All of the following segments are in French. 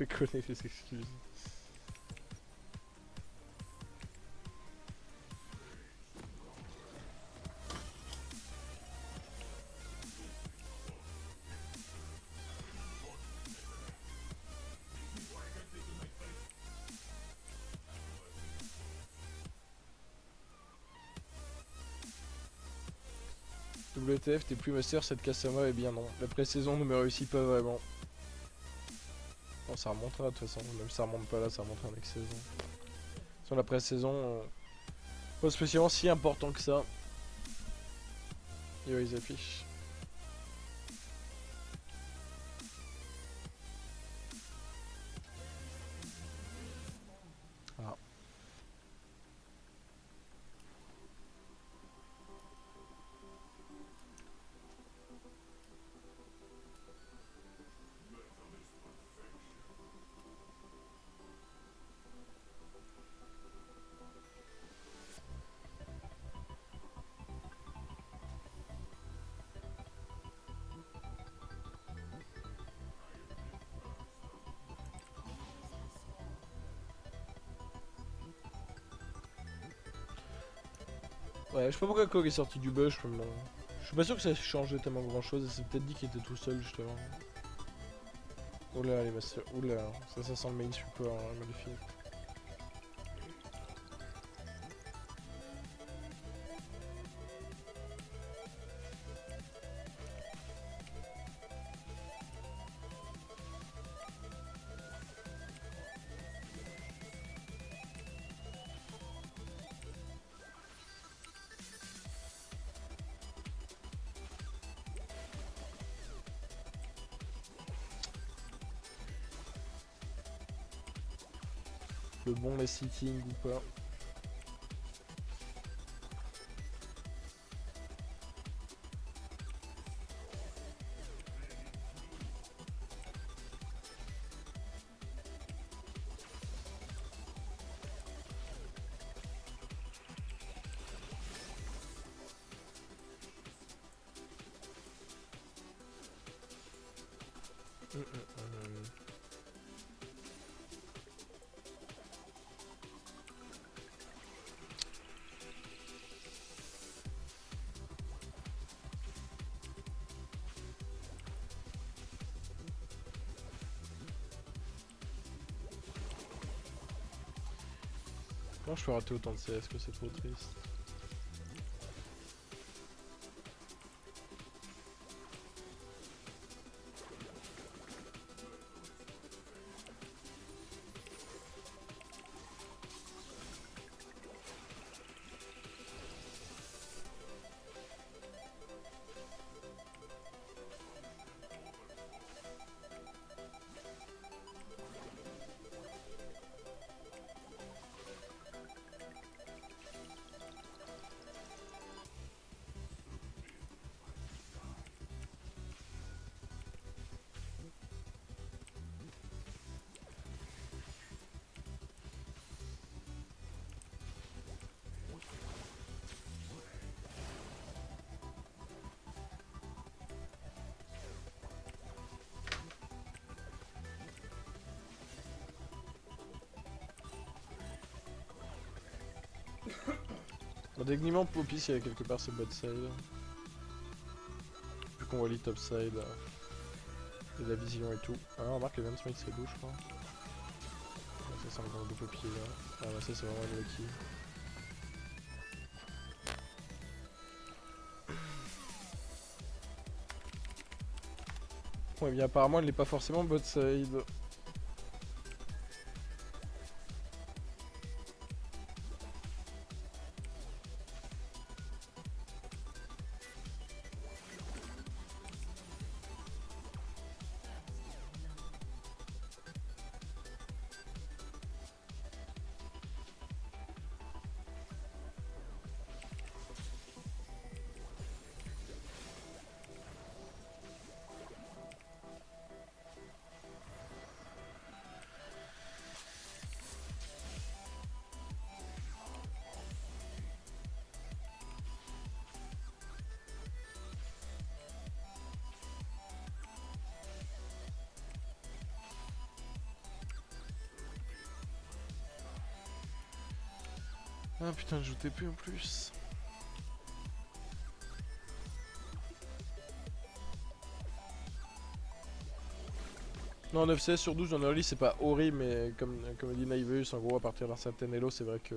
fais coller les excuses. WTF, t'es plus master, cette Kasama, eh bien non. La pré-saison ne me réussit pas vraiment. Bon, ça remontera de toute façon, même si ça remonte pas là, ça remontera next saison. Sur la pré-saison, pas spécialement si important que ça. Yo, ils affichent. Ah. Ouais, je sais pas pourquoi Kog est sorti du bush, mais bon. Je suis pas sûr que ça ait changé tellement grand chose, et c'est peut-être dit qu'il était tout seul justement. Oula, les masters, oula, ça sent le main support, hein, magnifique. Le bon Messi King ou pas. Comment je peux rater autant de CS que c'est trop triste. Bon, techniquement, Poppy, il y a quelque part, c'est bot side. Vu qu'on voit les top side. Et la vision et tout. Ah, on remarque que le Smite c'est beau, je crois. Ah, ça, c'est encore de Poppy là. Ah, bah, ça, c'est vraiment une lucky. Ouais, bien apparemment, il n'est pas forcément bot side. Ah putain, je TP en plus. Non, 9-16 sur 12 en early c'est pas horrible, mais comme dit Naiveus, en gros à partir d'un certain elo, c'est vrai que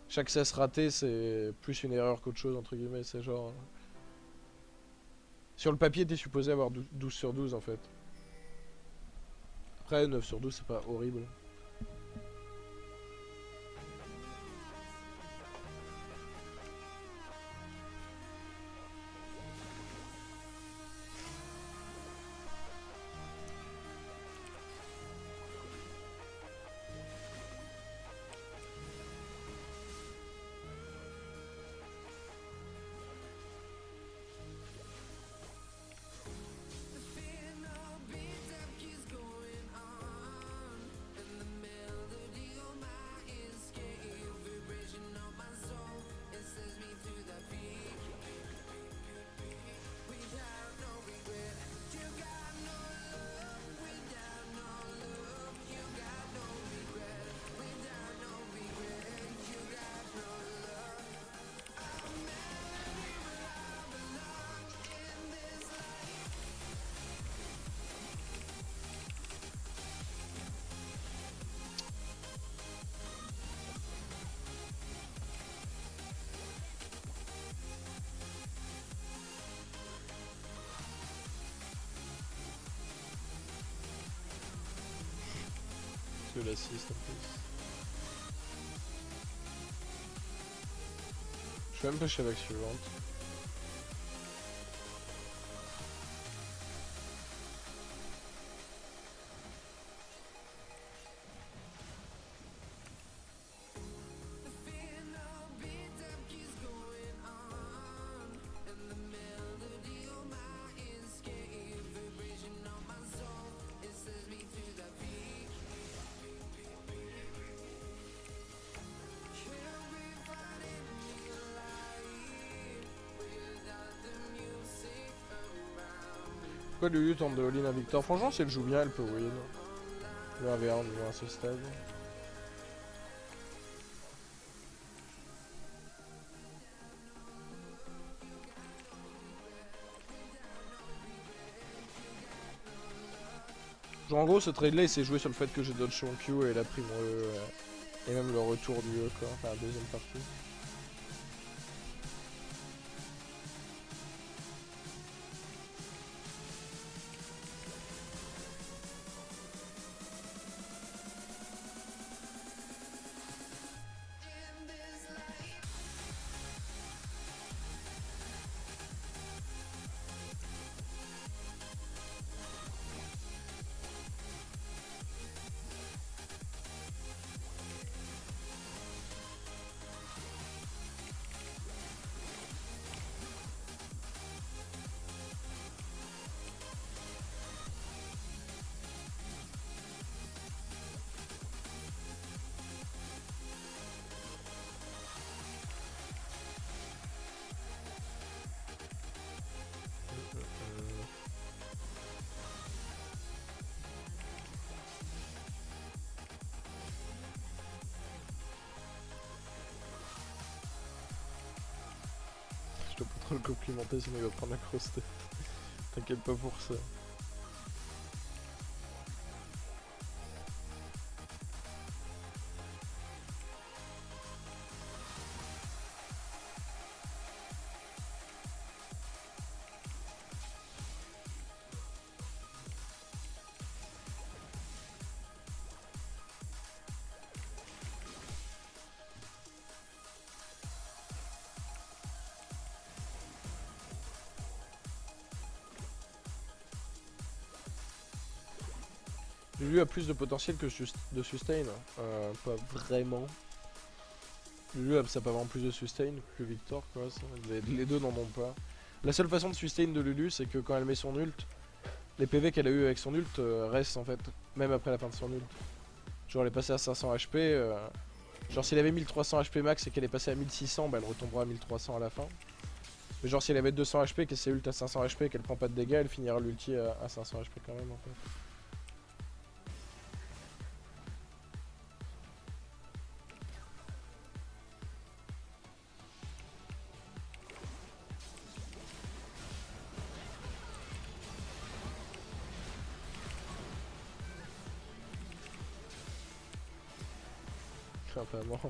chaque cesse raté c'est plus une erreur qu'autre chose, entre guillemets, c'est genre... Sur le papier t'es supposé avoir 12 sur 12 en fait. Après 9 sur 12 c'est pas horrible. Que l'assist en plus. Je vais même pêcher avec suivante. Pourquoi Lulu tente de all-in à Victor? Franchement, si elle joue bien, elle peut win. Le 1v1 du moins à ce stade. Genre en gros ce trade là il s'est joué sur le fait que j'ai dodge mon Q et il a pris mon E et même le retour du E quoi, enfin la deuxième partie. Je dois pas trop le complimenter sinon il va prendre la grosse tête. T'inquiète pas pour ça. Lulu a plus de potentiel que de sustain. Pas vraiment. Lulu ça a pas vraiment plus de sustain que Victor quoi. Les deux n'en ont pas. La seule façon de sustain de Lulu c'est que quand elle met son ult, les PV qu'elle a eu avec son ult restent en fait, même après la fin de son ult. Genre elle est passée à 500 HP, genre si elle avait 1300 HP max et qu'elle est passée à 1600, bah elle retombera à 1300 à la fin. Mais genre si elle avait 200 HP, qu'elle s'est ult à 500 HP et qu'elle prend pas de dégâts, elle finira l'ulti à 500 HP quand même en fait. Vraiment.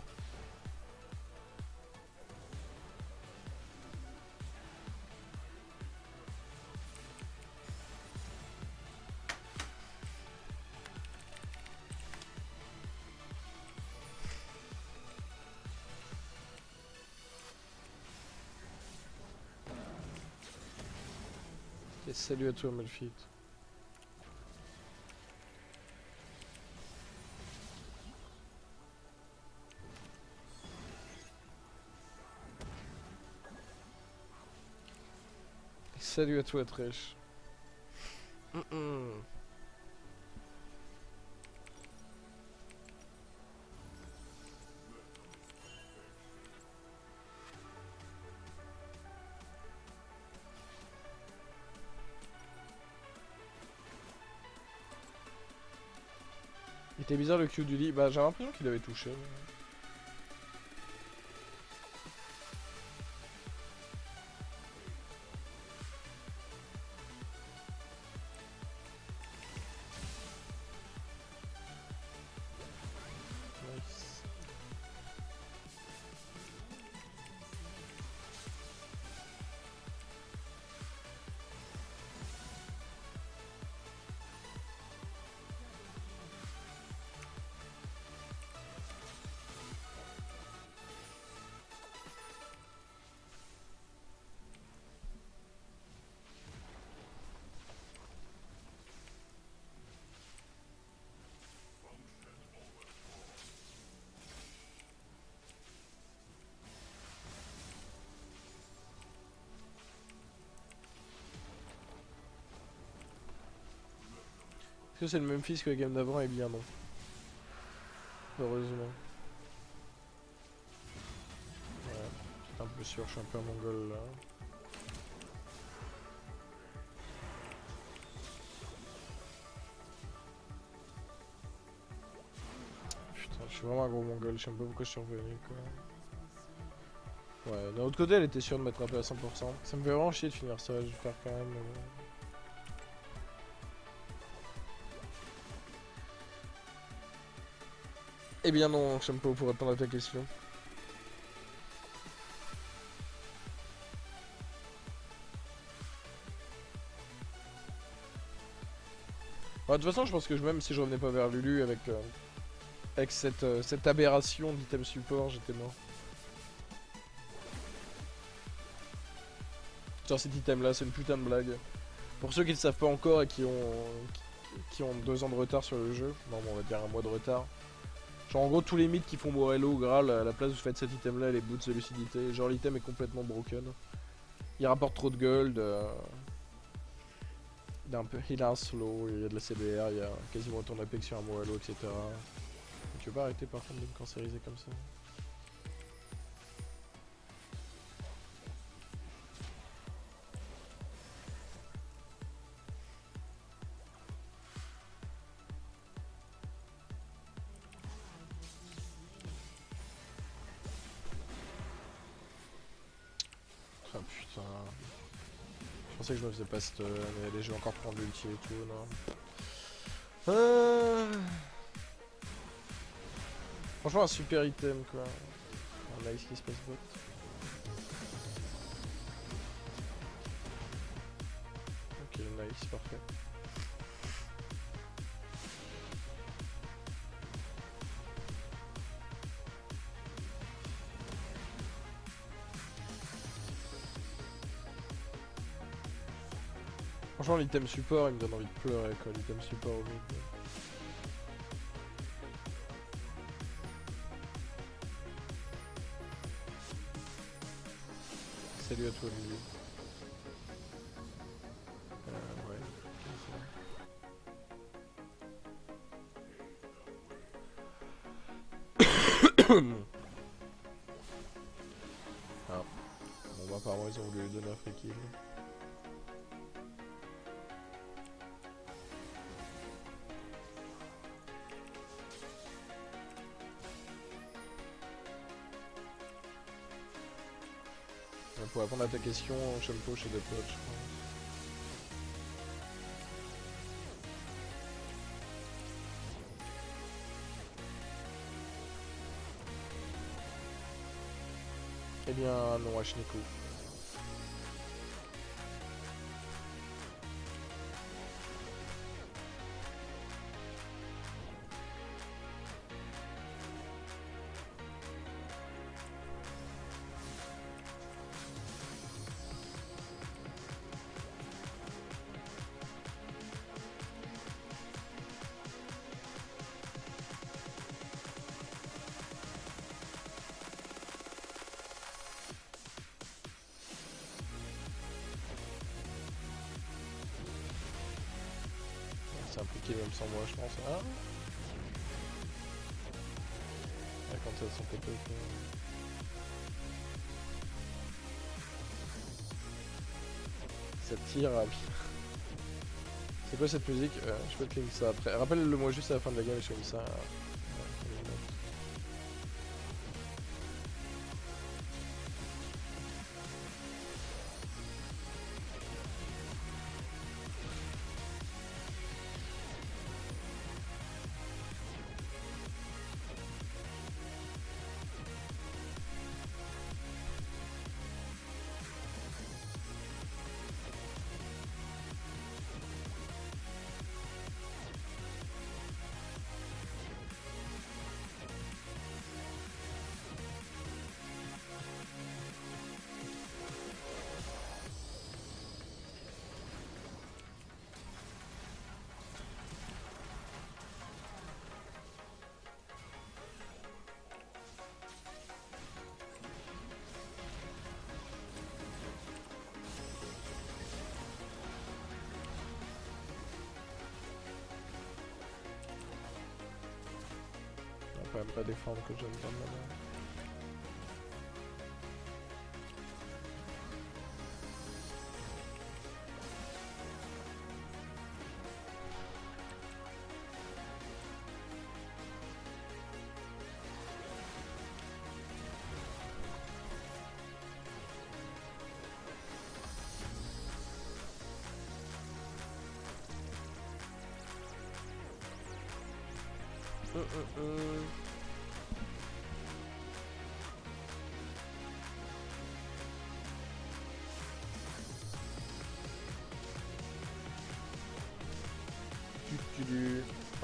Et salut à toi Malphite. Salut à toi Trèche. Il était bizarre le Q du lit. Bah j'ai l'impression qu'il avait touché. Nice. Est-ce que c'est le même fils que la game d'avant? Eh bien non. Heureusement. Ouais, j'étais un peu sûr, je suis un peu un mongol là. Putain, je suis vraiment un gros mongol, je sais même pas pourquoi je suis revenu quoi. Ouais, d'un autre côté elle était sûre de m'attraper à 100%. Ça me fait vraiment chier de finir ça, je vais faire quand même. Eh bien non, je sais pas pour répondre à ta question. De toute façon, je pense que même si je revenais pas vers Lulu avec cette aberration d'item support, j'étais mort. Genre cet item là, c'est une putain de blague. Pour ceux qui ne savent pas encore et qui ont 2 ans de retard sur le jeu, non, on va dire un mois de retard. Genre en gros tous les mythes qui font Morello, Graal, à la place vous faites cet item là, les boots de lucidité. Genre l'item est complètement broken. Il rapporte trop de gold. Il a un slow, il y a de la CDR, il y a quasiment autant d'Apex sur un Morello, etc. Tu veux pas arrêter par contre de me cancériser comme ça? Ah putain. Je pensais que je me faisais pas stun, mais les jeux encore prendre l'ulti et tout, non. Franchement un super item quoi. Un nice qui se passe bot. Ok nice, parfait. Franchement l'item support il me donne envie de pleurer quoi, l'item support au mid. Salut à toi Lulu. Ouais. Ah. Bon bah apparemment ils ont voulu lui donner un free kill. Pour répondre à ta question, Shampoo chez Deathwatch je crois. Eh bien non, Ashniko. C'est impliqué même sans moi je pense. Ah, ah quand ça son TP. Ça tire à... C'est quoi cette musique? Je peux te cliquer ça après. Rappelle-le moi juste à la fin de la game et je fais ça. On peut même pas défendre que j'aime bien maintenant.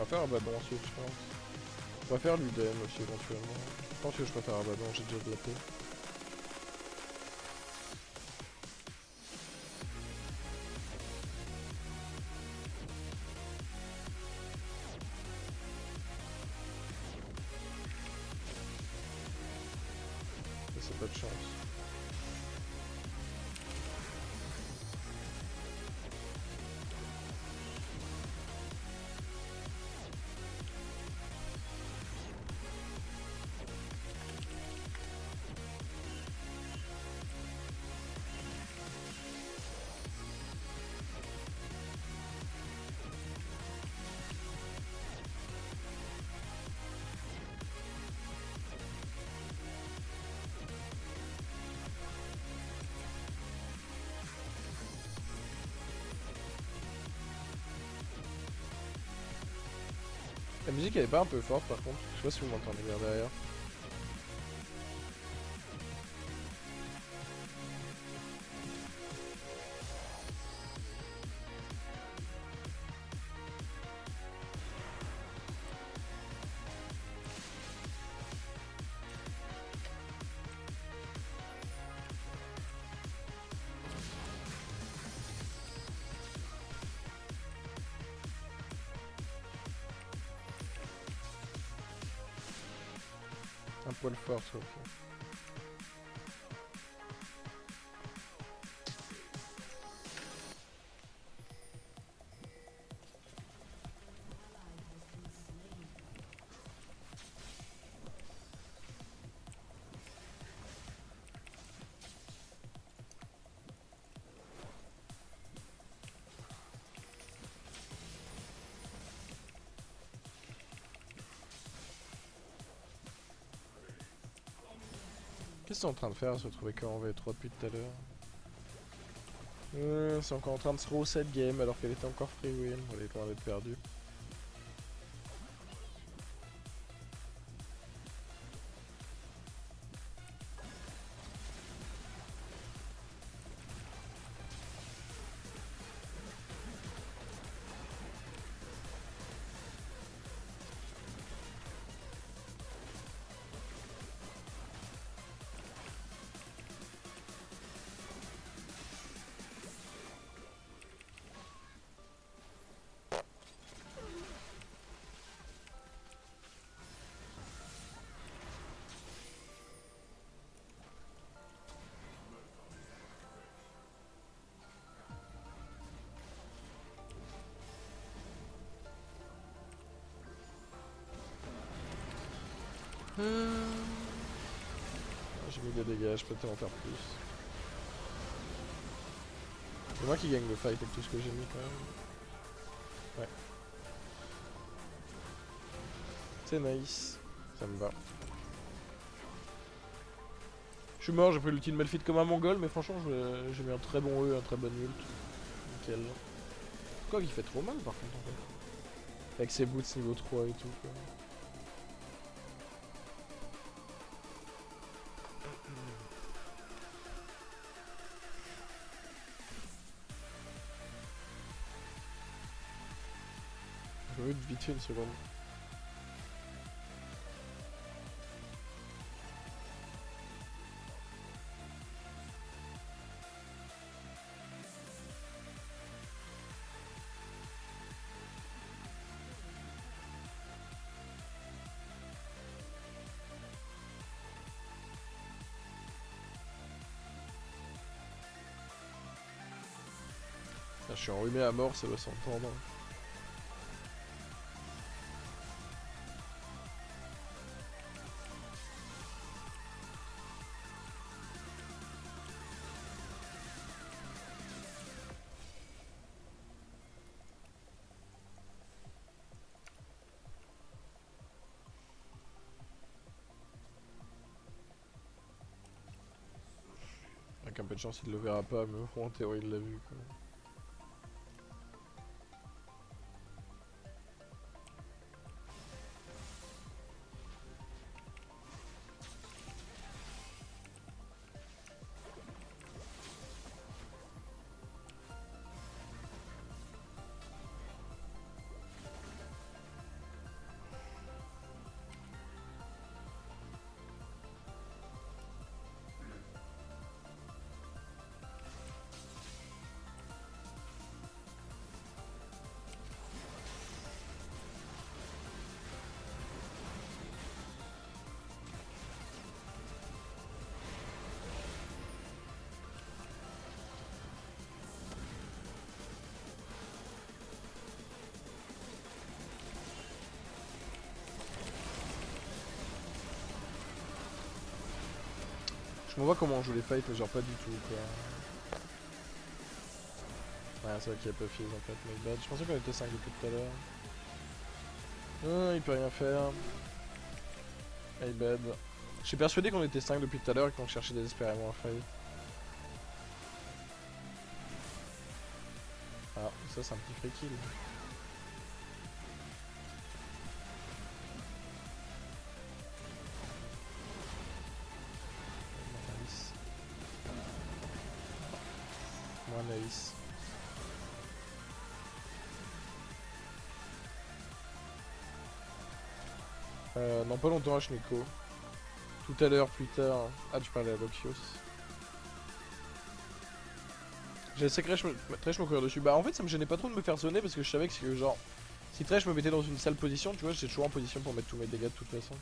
On va faire Abaddon ensuite je pense. On va faire l'Uden aussi éventuellement. Je pense que je préfère Abaddon, j'ai déjà de la paix. Ça c'est pas de chance. La musique elle est pas un peu forte par contre, je sais pas si vous m'entendez bien derrière. Un poil fort ça. Qu'est-ce qu'ils sont en train de faire, se retrouver qu'en V3 depuis tout à l'heure? C'est encore en train de se throw cette game alors qu'elle était encore free win, elle est loin d'être perdue. J'ai mis des dégâts, je peux peut-être en faire plus. C'est moi qui gagne le fight avec tout ce que j'ai mis quand même. Ouais. C'est nice. Ça me va. Je suis mort, j'ai pris l'ulti de Malphite comme un mongol, mais franchement j'ai mis un très bon E, un très bon ult. Nickel. Quoi qu'il fait trop mal par contre en fait. Avec ses boots niveau 3 et tout quoi. Je vais vite fait une seconde. Là, je suis enrhumé à mort, ça va s'entendre. Avec un peu de chance, il le verra pas, mais bon, en théorie, il l'a vu quoi. Je me vois comment on joue les fights, mais genre pas du tout quoi. Ouais, c'est vrai qu'il y a pas fini en fait, my bad. Je pensais qu'on était 5 depuis tout à l'heure. Il peut rien faire. My bad. Je suis persuadé qu'on était 5 depuis tout à l'heure et qu'on cherchait désespérément un fight. Ah, ça c'est un petit free kill. Nice. Moins nice. Non, pas longtemps, Nico. Tout à l'heure, plus tard. Ah, tu parlais à Loxios. J'ai laissé Thresh me courir dessus. Bah, en fait, ça me gênait pas trop de me faire zoner parce que je savais que, genre, si Thresh me mettait dans une sale position, tu vois, j'étais toujours en position pour mettre tous mes dégâts de toute façon.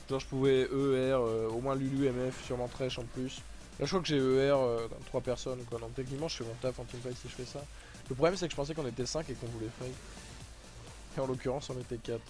Genre, je pouvais ER, au moins Lulu, MF, sûrement Thresh en plus. Là, je crois que j'ai ER dans 3 personnes, quoi. Donc, techniquement, je fais mon taf en teamfight si je fais ça. Le problème, c'est que je pensais qu'on était 5 et qu'on voulait fight. Et en l'occurrence, on était 4.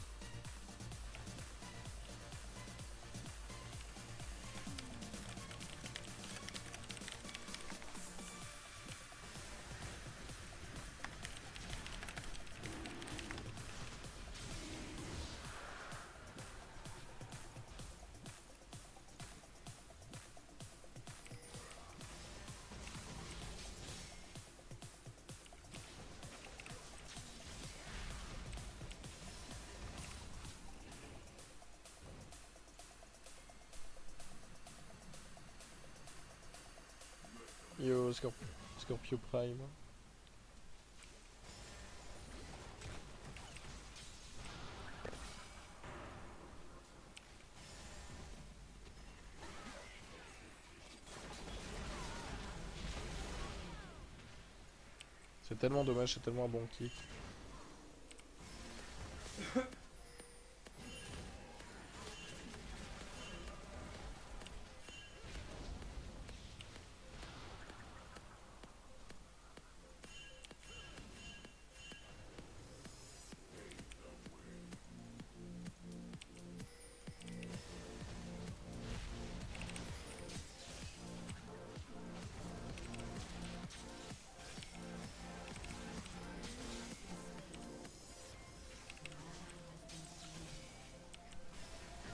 Yo, Scorpio Prime. C'est tellement dommage, c'est tellement un bon kick.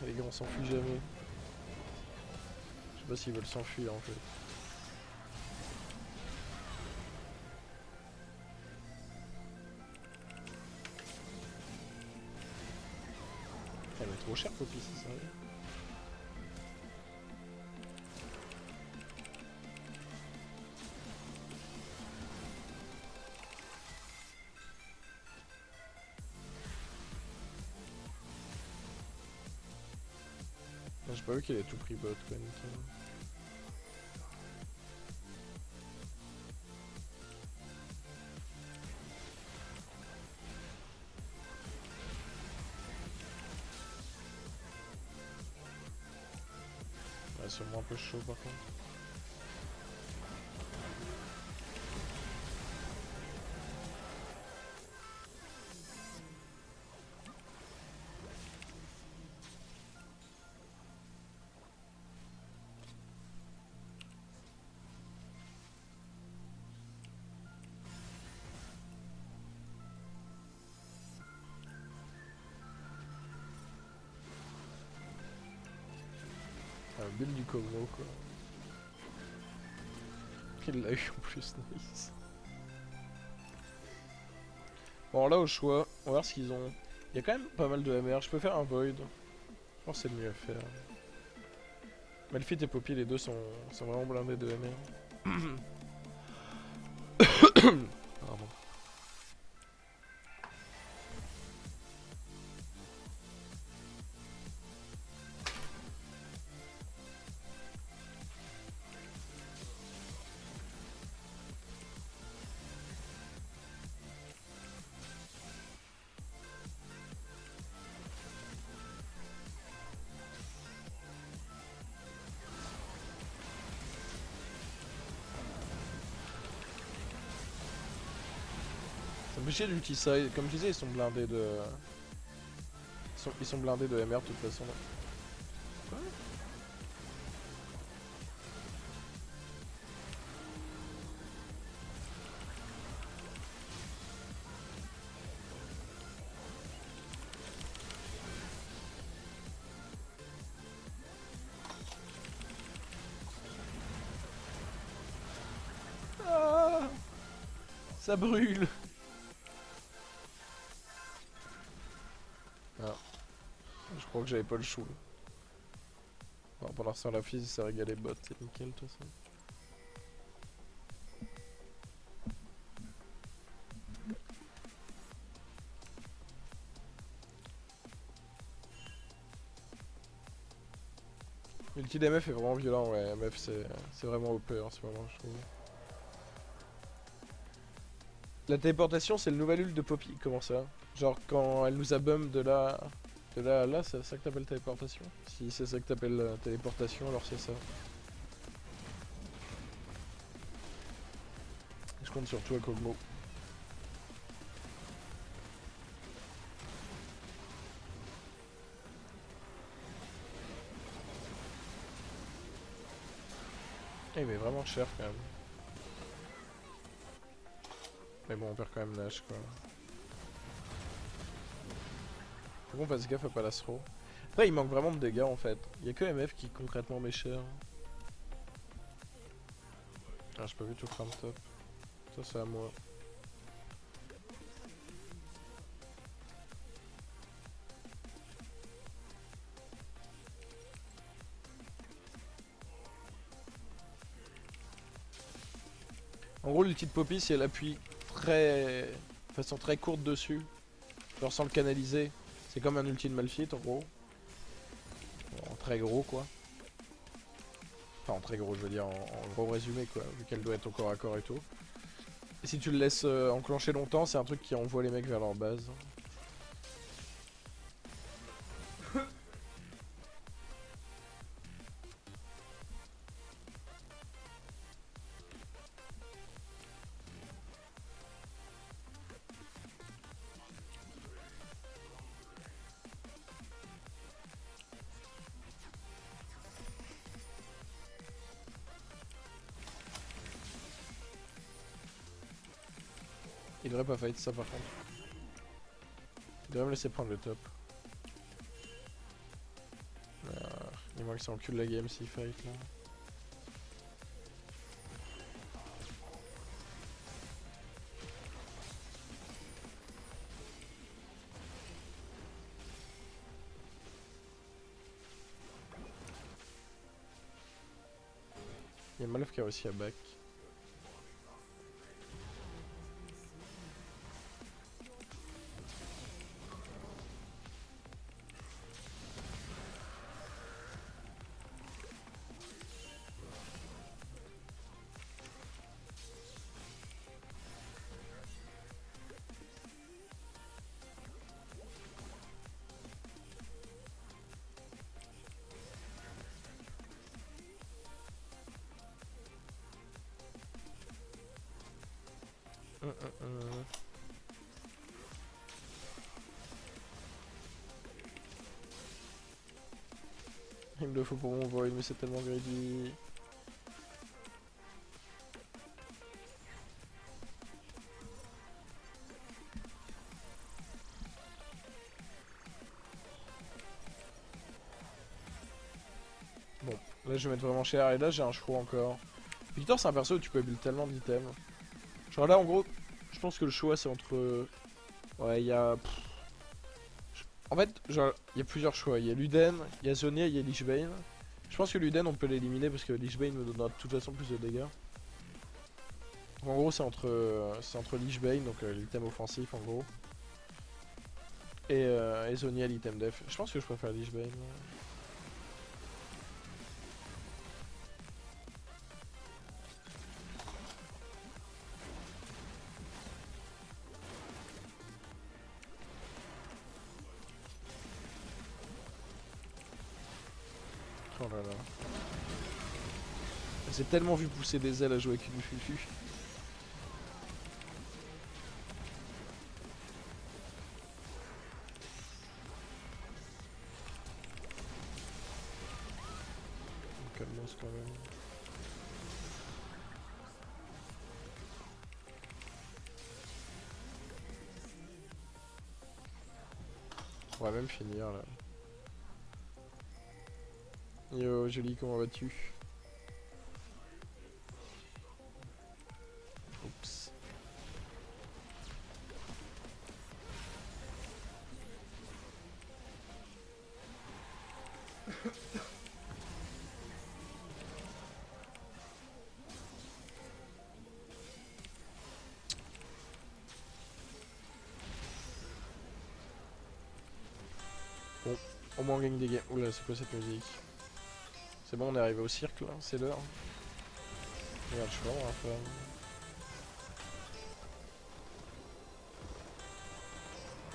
Les gars, on s'enfuit jamais. Je sais pas s'ils veulent s'enfuir en fait. Elle est trop cher, Poppy, c'est sérieux. J'ai pas vu qu'il ait tout pris bot quoi, Nintendo. Ouais, c'est vraiment un peu chaud par contre. Bulle du Como quoi. Il l'a eu en plus, nice. Bon là au choix, on va voir ce qu'ils ont. Il y a quand même pas mal de MR, je peux faire un Void. Je pense que c'est le mieux à faire. Malphite et Poppy, les deux sont vraiment blindés de MR. Pardon. C'est obligé d'ulti-side, comme je disais, ils sont blindés de... Ils sont blindés de MR de toute façon. Quoi ? Ah, ça brûle. Ah. Je crois que j'avais pas le choix. Bon, pour l'instant la fille s'est régalé bot, c'est nickel de toute façon. L'ulti d'MF est vraiment violent, ouais, MF c'est vraiment OP en ce moment je trouve. La téléportation c'est le nouvel ult de Poppy, comment ça? Genre quand elle nous a bum de là à là, c'est ça que t'appelles téléportation? Si c'est ça que t'appelles téléportation, alors c'est ça. Je compte surtout à Kog'Maw. Il met vraiment cher quand même. Mais bon, on perd quand même Nash quoi. Faut qu'on fasse gaffe à Palastro. Après, il manque vraiment de dégâts en fait. Il y a que MF qui concrètement met cher. Ah, j'ai pas vu tout farm top. Ça, c'est à moi. En gros, l'ulti de Poppy, si elle appuie de façon très courte dessus, genre sans le canaliser, c'est comme un ulti de Malphite en gros. En très gros quoi. Enfin en très gros, je veux dire en gros résumé quoi, vu qu'elle doit être au corps à corps et tout. Et si tu le laisses enclencher longtemps, c'est un truc qui envoie les mecs vers leur base. Il devrait pas fight ça par contre. Il devrait me laisser prendre le top. Il moins que ça encule la game s'il fight là. Il y a Malf qui a réussi à back. Il me le faut pour mon void, mais c'est tellement greedy. Bon, là je vais mettre vraiment cher, et là j'ai un choix encore. Victor c'est un perso où tu peux build tellement d'items. Genre là en gros, je pense que le choix c'est entre... Ouais, il y a... En fait, genre, il y a plusieurs choix. Il y a Luden, il y a Zhonya, il y a Lich Bane. Je pense que Luden on peut l'éliminer parce que Lich Bane me donnera de toute façon plus de dégâts. Donc, en gros c'est entre Lich Bane, donc l'item offensif en gros. Et Zhonya l'item def. Je pense que je préfère Lich Bane. Oh là là. J'ai tellement vu pousser des ailes à jouer avec une fufu. Calmos quand même. On va même finir là. Yo Jolie, comment vas-tu? Oups. Bon, au moins on gagne des games. Oula, c'est quoi cette musique? C'est bon, on est arrivé au cirque là, c'est l'heure. Regarde, je suis vraiment infâme.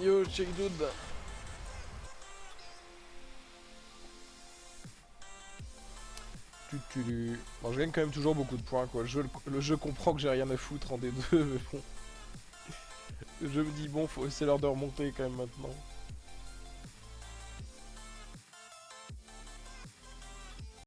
Yo, check dude. Bon, je gagne quand même toujours beaucoup de points quoi. Le jeu comprend que j'ai rien à foutre en D2, mais bon. Je me dis bon, c'est l'heure de remonter quand même maintenant.